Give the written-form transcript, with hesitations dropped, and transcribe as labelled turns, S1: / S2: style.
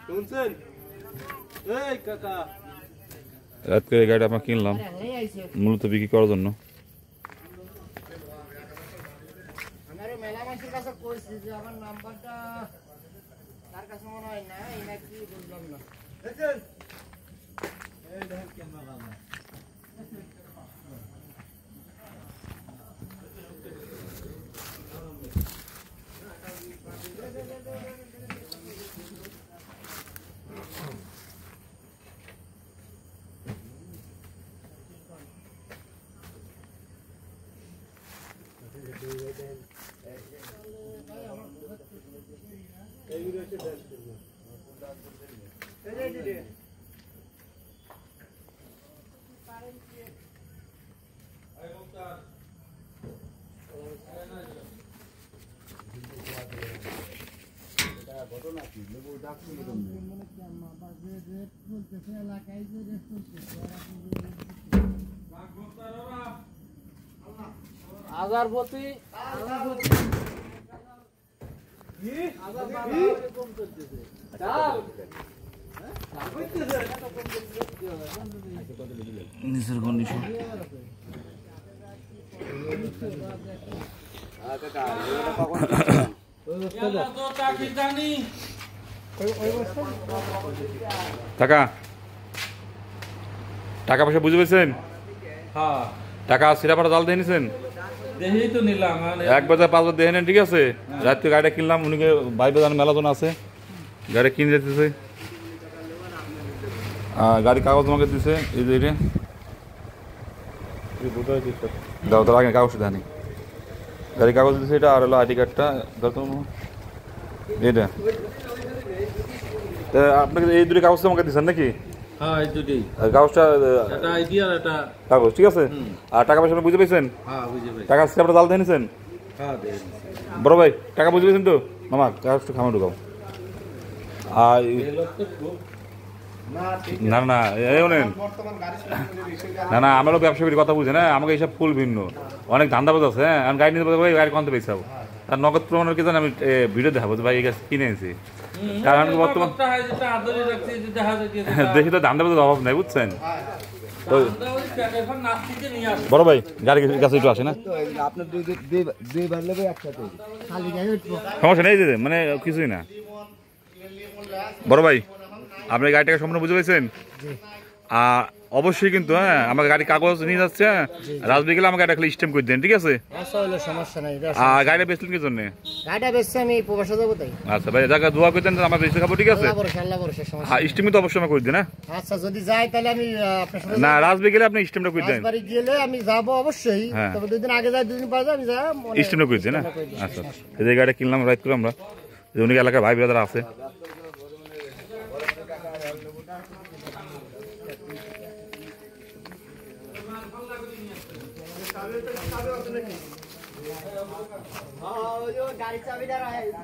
S1: শুনছেন এই কাকা
S2: রাত করে গাড়িটা আমরা কিনলাম মূলত বিক্রি করার জন্য।
S3: মেলা মানুষের কাছে কইছি যে আমার নাম্বারটা তার কাছে মনে হয় না, এই নাকি বুঝলাম না।
S1: দেখেন এই দেখেন কেমন বাবা
S3: আগারবতী
S2: নিচের কন্ডিশন টাকা টাকা পয়সা বুঝে পেয়েছেন?
S4: হ্যাঁ
S2: টাকা সিরাপাটা জাল দিয়ে নিছেন?
S4: দেখেই তো নিলাম।
S2: 1,000 দেখে নেন, ঠিক আছে? রাত্রে গাড়িটা কিনলাম, উনিকে বাইবে জান মেলাজন আছে, গাড়ি কিনে যেতেছে। গাড়ি কাগজ তোমাকে দিছে, এই যে এটা দাও, তার আগে কাগজটা জানি গাড়ি কাগজ দিছে এটা, আর হলো আইডি কার্ডটা দাও তো এটা। আপনাকে এই দুটি কাগজ আমাকে দিচ্ছেন নাকি?
S4: হ্যাঁ এই দুটোই,
S2: কাগজটা
S4: এটা আইডি আর এটা
S2: কাগজ, ঠিক আছে? আর টাকা পয়সা বুঝে পেয়েছেন?
S4: হ্যাঁ বুঝে পাই।
S2: টাকা সিরাপটা জাল দিয়ে নিছেন?
S4: হ্যাঁ
S2: বড় ভাই টাকা বুঝে পেয়েছেন তো? মামা কাগজটা খামা ঢুকাও। আর না না না না, আমারও ব্যবসায়ীর কথা বুঝে না, আমাকে এইসব ফুল ভিন্ন অনেক ধান্দাবাজ আছে। হ্যাঁ আমি গাড়ি নিতে পারবো, গাড়ি কমতে পেয়েছি তার নগদ প্রমাণের কি জানি আমি ভিডিও দেখাবো যে ভাই এই গাছ কিনে এনেছি। কারণ বর্তমান দেখি তো ধান্দাবাজের অভাব নাই, বুঝছেন? তো বড় ভাই গাড়ি কাছে একটু আসে না, সমস্যা নেই দিদি, মানে কিছুই না। বড় ভাই আপনি গাড়িটাকে সম্পূর্ণ বুঝে পেয়েছেন? আর অবশ্যই কিন্তু হ্যাঁ আমার গাড়ির কাগজ নিয়ে যাচ্ছে, হ্যাঁ রাজবি গেলে আমাকে একটা খালি স্ট্যাম্প করে দেন, ঠিক আছে?
S3: সমস্যা নাই।
S2: আর গাড়িটা বেচলেন কি জন্য?
S3: গাড়িটা বেচছে আমি প্রবাসে যাবো তাই।
S2: আচ্ছা ভাই জায়গা দোয়া করতেন আমার বেশি খাবো, ঠিক আছে?
S3: সমস্যা
S2: স্টিম তো অবশ্যই করে দিন।
S3: আচ্ছা যদি যাই তাহলে আমি আপনার সাথে
S2: না রাজবি গেলে আপনি স্টিমটা করে দেন।
S3: রাজবাড়ি গেলে আমি যাবো অবশ্যই, তবে 2 দিন আগে যাই, 2 দিন পরে যাই আমি যা
S2: স্টিমটা করে দেন। আচ্ছা এই গাড়িটা কিনলাম রাইট করে আমরা, উনি এলাকার ভাই ব্রাদার আছে।
S3: গাড়ি চাবিটা